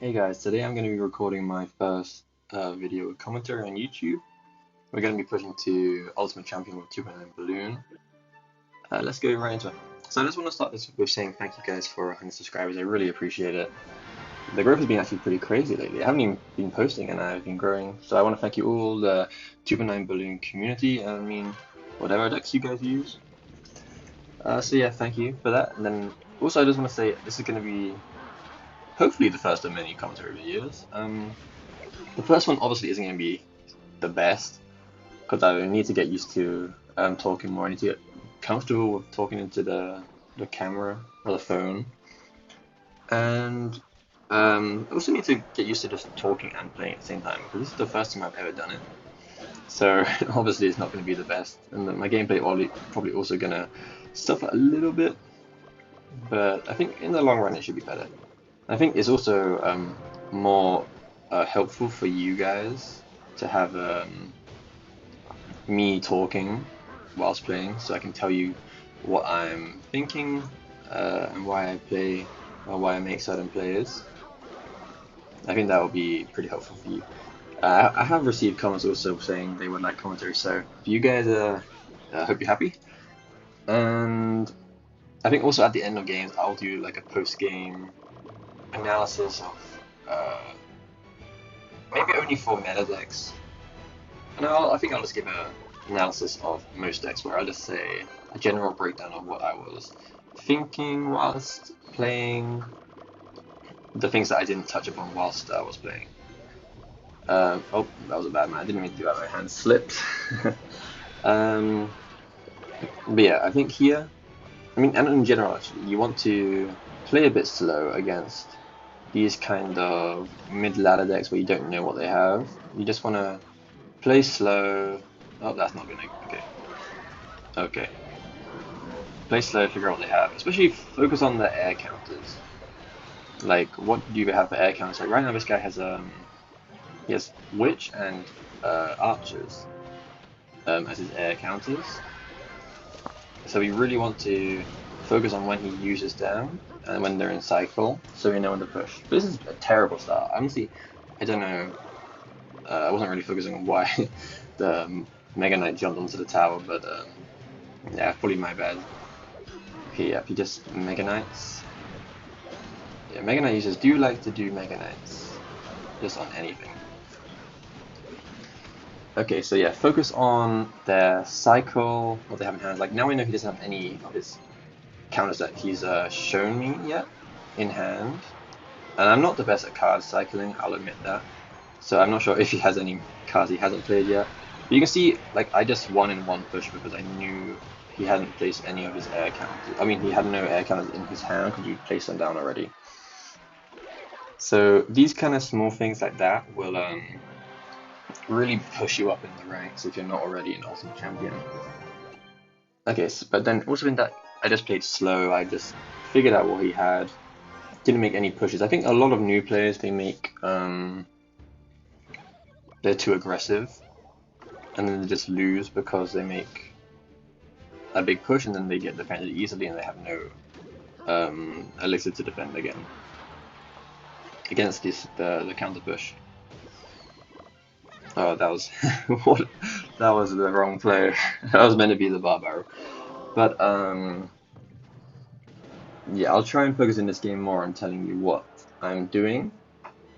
Hey guys, today I'm going to be recording my first video with commentary on YouTube. We're going to be pushing to Ultimate Champion with 2.9 Balloon. Let's go right into it. So I just want to start this with saying thank you guys for 100 subscribers. I really appreciate it. The growth has been actually pretty crazy lately. I haven't even been posting and I've been growing. So I want to thank you all, the 2.9 Balloon community. I mean, whatever decks you guys use. So yeah, thank you for that. And then also I just want to say this is going to be hopefully the first of many commentary videos. The first one obviously isn't going to be the best because I need to get used to talking more. I need to get comfortable with talking into the camera or the phone, and I also need to get used to just talking and playing at the same time because this is the first time I've ever done it. So obviously it's not going to be the best, and my gameplay probably also going to suffer a little bit, but I think in the long run it should be better. I think it's also more helpful for you guys to have me talking whilst playing, so I can tell you what I'm thinking and why I play or why I make certain plays. I think that will be pretty helpful for you. I have received comments also saying they would like commentary, so for you guys, I hope you're happy. And I think also at the end of games, I'll do like a post-game analysis of maybe only for meta decks. And I think I'll just give an analysis of most decks where I'll just say a general breakdown of what I was thinking whilst playing, the things that I didn't touch upon whilst I was playing. Oh, that was a bad man. I didn't mean to do that. My hand slipped. But yeah, I think here, I mean, and in general, actually, you want to play a bit slow against these kind of mid-ladder decks where you don't know what they have. You just want to play slow. Oh, that's not gonna. Okay. Okay. Play slow, figure out what they have. Especially focus on the air counters. Like, what do you have for air counters? Like, right now this guy has he has witch and archers as his air counters. So we really want to focus on when he uses them and when they're in cycle, so we know when to push. But this is a terrible start. Honestly, I don't know. I wasn't really focusing on why the Mega Knight jumped onto the tower, but yeah, probably my bad. Okay, yeah, he just Mega Knights. Yeah, Mega Knight users do like to do Mega Knights, just on anything. Okay, so yeah, focus on their cycle, what they have in hand. Like now we know he doesn't have any of his counters that he's shown me yet in hand. And I'm not the best at card cycling, I'll admit that. So I'm not sure if he has any cards he hasn't played yet. But you can see, like, I just won in one push because I knew he hadn't placed any of his air counters. I mean, he had no air counters in his hand because you placed them down already. So these kind of small things like that will really push you up in the ranks if you're not already an Ultimate Champion. Okay, so, but then also in that, I just played slow, I just figured out what he had, didn't make any pushes. I think a lot of new players, they make, they're too aggressive, and then they just lose because they make a big push and then they get defended easily and they have no elixir to defend again against the counter push. Oh, that was what? That was the wrong play. That was meant to be the bar barrel. But yeah, I'll try and focus in this game more on telling you what I'm doing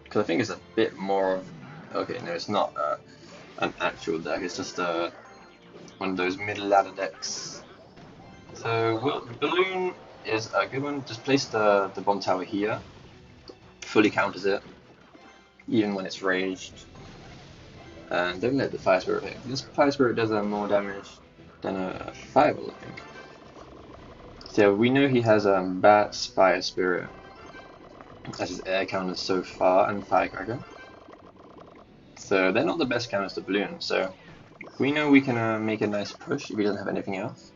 because I think it's a bit more of. Okay, no, it's not an actual deck. It's just one of those mid-ladder decks. So balloon is a good one. Just place the bomb tower here. Fully counters it, even when it's raged. And don't let the fire spirit hit. This fire spirit does more damage than a fireball, I think. So we know he has bats, fire spirit as his air counters so far, and firecracker. So they're not the best counters to balloon. So we know we can make a nice push if he doesn't have anything else.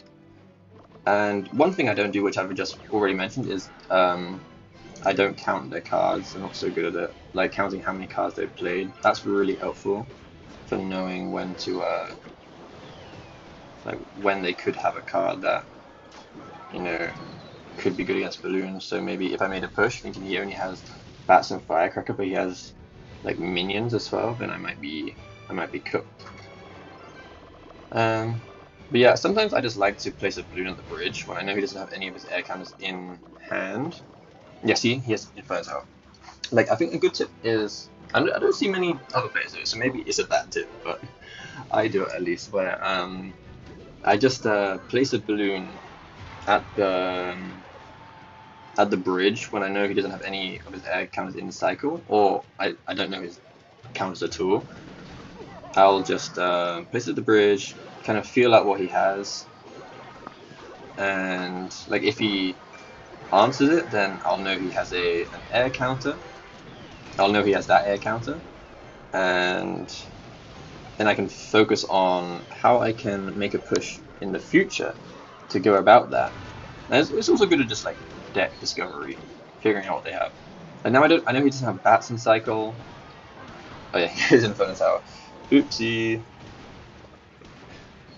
And one thing I don't do, which I've just already mentioned, is I don't count their cards. I'm not so good at it. Like counting how many cards they've played. That's really helpful for knowing when to like when they could have a card that could be good against balloons. So maybe if I made a push thinking he only has bats and firecracker, but he has like minions as well, then I might be cooked. But yeah, sometimes I just like to place a balloon on the bridge when I know he doesn't have any of his air counters in hand. Yeah, see, he has Inferno Tower. Like, I think a good tip is, I don't see many other players do it, so maybe it's a bad tip, but I do it at least, where I just place a balloon at the bridge when I know he doesn't have any of his air counters in the cycle, or I don't know his counters at all. I'll just place it at the bridge, kind of feel out what he has, and like if he answers it, then I'll know he has an air counter. I'll know he has that air counter, and then I can focus on how I can make a push in the future to go about that. And it's also good to just like deck discovery, figuring out what they have. And now I know he doesn't have bats in cycle. Oh yeah, he's in Inferno Tower. Oopsie.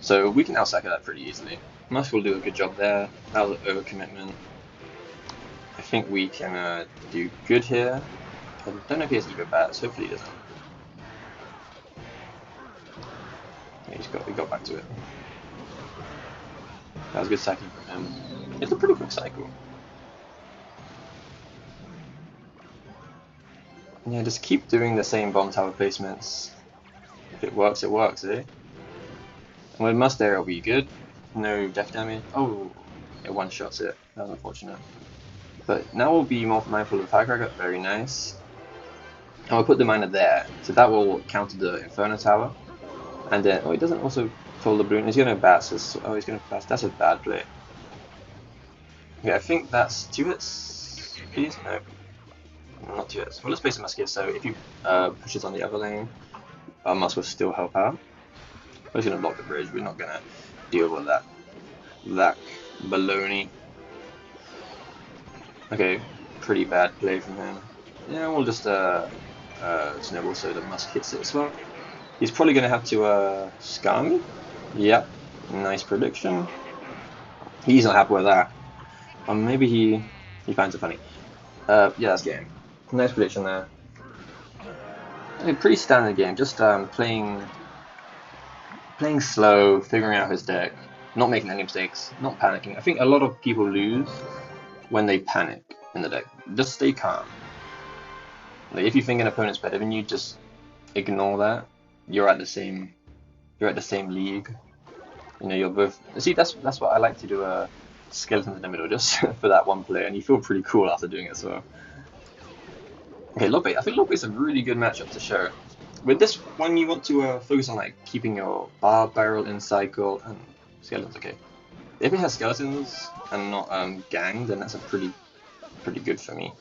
So we can outcycle that pretty easily. Musk will do a good job there. That was an overcommitment. I think we can do good here. I don't know if he has Evo bats. Hopefully he doesn't. Yeah, he got back to it. That was good cycling from him. It's a pretty quick cycle. Yeah, just keep doing the same bomb tower placements. If it works, eh? And with Must there, it'll be good. No death damage. Oh, it one-shots it. That was unfortunate. But now we'll be more mindful of Firecracker. Very nice. And we'll put the miner there. So that will counter the Inferno Tower. And then, oh, he doesn't also pull the balloon. He's going to bats. Oh, he's going to bats. That's a bad play. Okay, I think that's 2 hits. Please? No. Not 2 hits. Well, let's place a Musk here. So if he pushes on the other lane, our Musk will still help out. We're just going to block the bridge. We're not going to deal with that baloney. Okay, pretty bad play from him. Yeah, we'll just snowball so the Musk hits it as well. He's probably going to have to scar me. Yep, nice prediction. He's not happy with that. Or maybe he finds it funny. Yeah, that's game. Nice prediction there. Okay, pretty standard game. Just playing slow, figuring out his deck, not making any mistakes, not panicking. I think a lot of people lose when they panic in the deck. Just stay calm. Like if you think an opponent's better than you, just ignore that. You're at the same league. You know, you're both. See, that's what I like to do. Skeletons in the middle, just for that one play, and you feel pretty cool after doing it as well. Okay, logbait. I think logbait's a really good matchup to show. With this one, you want to focus on like keeping your bar barrel in cycle and skeletons. Okay, if it has skeletons and not gang, then that's a pretty good for me.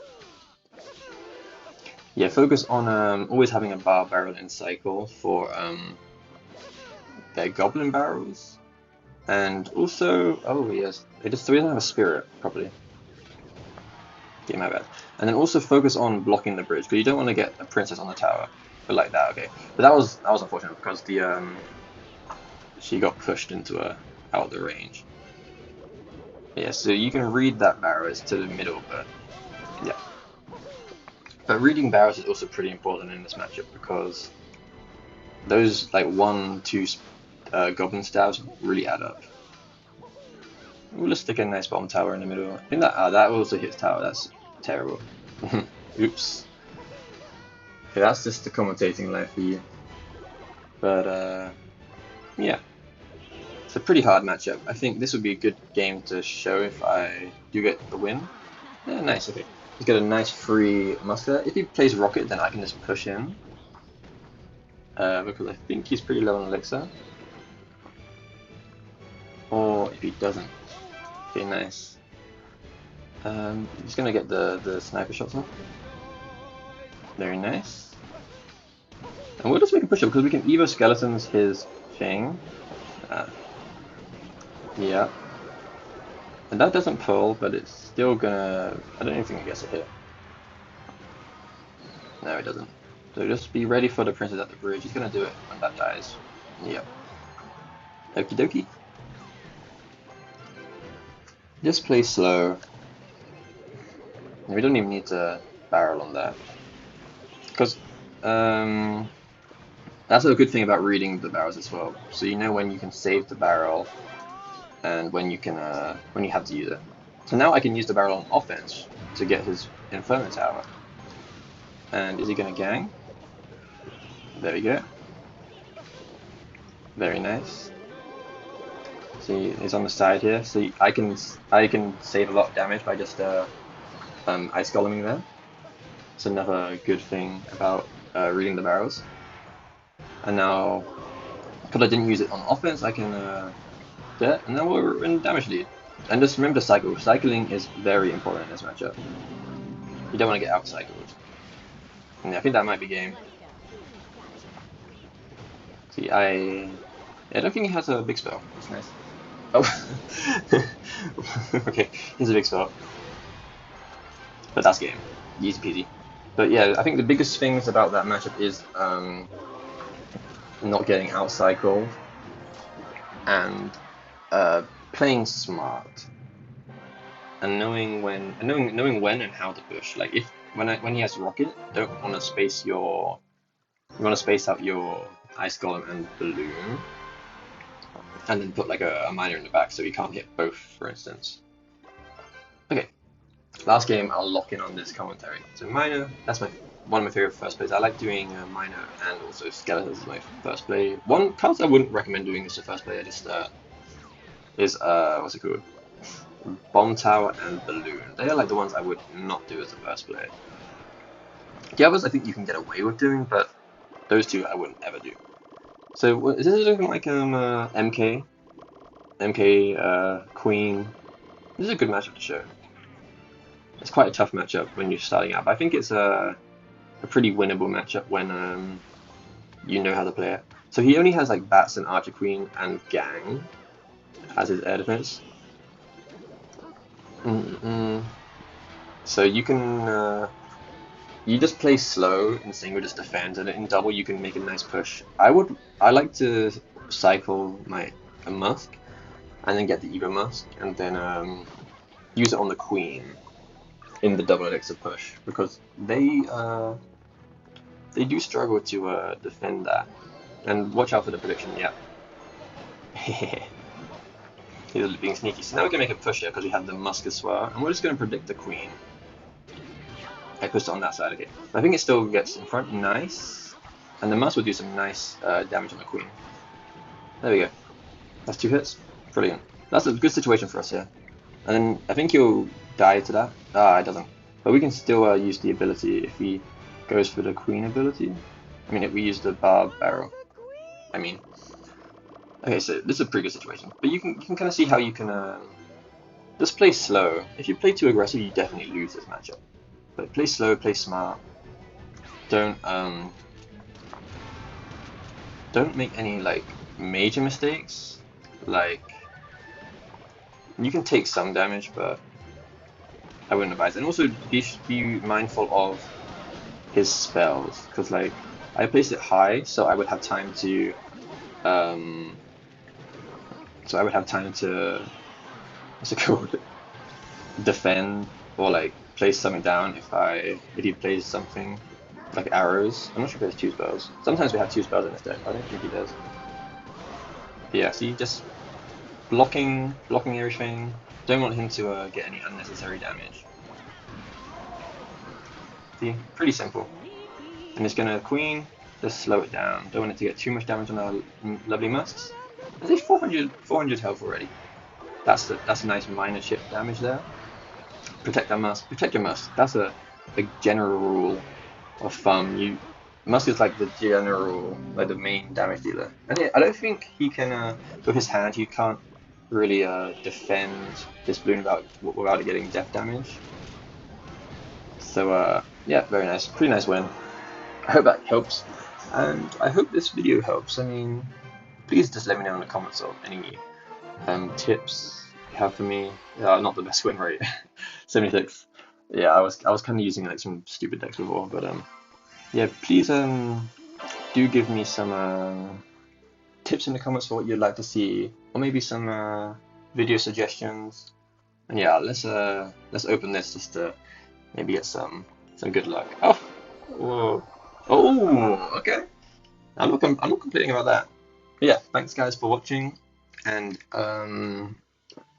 Yeah, focus on always having a bar barrel in cycle for their goblin barrels, and also yes, so he doesn't have a spirit properly. Okay, my bad. And then also focus on blocking the bridge because you don't want to get a princess on the tower. But like that, okay. But that was unfortunate because the she got pushed into out of the range. Yeah, so you can read that Barrows to the middle, but yeah. But reading Barrows is also pretty important in this matchup because those like 1-2 goblin stabs really add up. We'll just stick a nice bomb tower in the middle. I think that also hits tower. That's terrible. Oops. Okay, that's just the commentating life for you. But yeah, it's a pretty hard matchup. I think this would be a good game to show if I do get the win. Yeah, nice. Okay, he's got a nice free muster. If he plays rocket, then I can just push in because I think he's pretty low on elixir. Or if he doesn't, okay, nice. He's gonna get the sniper shots off. Very nice. And we'll just make a push up because we can Evo Skeletons his thing. Yeah. And that doesn't pull, but it's still gonna. I don't even think it gets a hit. No, it doesn't. So just be ready for the princess at the bridge. He's gonna do it when that dies. Yep. Okie dokie. Just play slow. We don't even need to barrel on there, because that's a good thing about reading the barrels as well. So you know when you can save the barrel and when you have to use it. So now I can use the barrel on offense to get his Inferno Tower. And is he gonna gang? There we go. Very nice. See, he's on the side here. So I can save a lot of damage by just ice goleming there. It's another good thing about reading the barrels. And now, because I didn't use it on offense, I can do it, and then we're in damage lead. And just remember to cycle. Cycling is very important in this matchup. You don't want to get out-cycled. And I think that might be game. See, I don't think he has a big spell. That's nice. Oh, okay, he's a big spell. But that's game. Easy peasy. But yeah, I think the biggest things about that matchup is not getting out-cycled and playing smart and knowing when and how to push. Like when he has rocket, don't want to space out your ice golem and balloon, and then put like a miner in the back so you can't hit both, for instance. Okay, last game I'll lock in on this commentary. So miner, that's one of my favorite first plays. I like doing miner and also skeletons as my first play. One card I wouldn't recommend doing as a first play. I just is what's it called? Bomb Tower and Balloon. They are like the ones I would not do as a first play. The others I think you can get away with doing, but those two I wouldn't ever do. So is this looking like MK Queen? This is a good matchup to show. It's quite a tough matchup when you're starting out, but I think it's a pretty winnable matchup when you know how to play it. So he only has like Bats and Archer Queen and Gang as his air defense. So you can you just play slow in single, just defend, and in double you can make a nice push. I like to cycle my Musk and then get the Evo Musk and then use it on the Queen in the double elixir push, because they do struggle to defend that. And watch out for the prediction. Yeah. He's being sneaky. So now we can make a push here because we have the Musk as well, and we're just going to predict the Queen. I pushed it on that side. Okay, I think it still gets in front. Nice. And the Musk will do some nice damage on the Queen. There we go. That's 2 hits. Brilliant. That's a good situation for us here. And then I think he'll die to that. Ah, it doesn't. But we can still use the ability if he goes for the Queen ability. I mean, if we use the Barb Barrel. I mean. Okay, so this is a pretty good situation. But you can kind of see how you can just play slow. If you play too aggressive, you definitely lose this matchup. But play slow, play smart. Don't make any like major mistakes. Like, you can take some damage, but I wouldn't advise. And also be mindful of his spells, because like I placed it high, so I would have time to what's it called? Defend or like place something down if he plays something like arrows. I'm not sure if he has 2 spells. Sometimes we have 2 spells in this deck. I don't think he does. But yeah, see, just blocking everything. Don't want him to get any unnecessary damage. See, pretty simple. And it's gonna Queen, just slow it down. Don't want it to get too much damage on our lovely Musks. There's 400 health already. That's a nice minor chip damage there. Protect that Musk. Protect your Musk. That's a general rule of thumb. Musk is like the general, like the main damage dealer. And yeah, I don't think he can, with his hand, he can't really defend this balloon without it getting death damage. So yeah, very nice. Pretty nice win. I hope that helps. And I hope this video helps. I mean, please just let me know in the comments of any tips you have for me. Not the best win rate, 76. Yeah, I was kind of using like some stupid decks before, but yeah, please do give me some tips in the comments for what you'd like to see, or maybe some video suggestions. And yeah, let's open this just to maybe get some some good luck. Oh, whoa. Oh, okay. I'm not complaining about that. But yeah, thanks guys for watching, and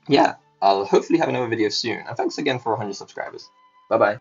yeah, I'll hopefully have another video soon. And thanks again for 100 subscribers. Bye bye.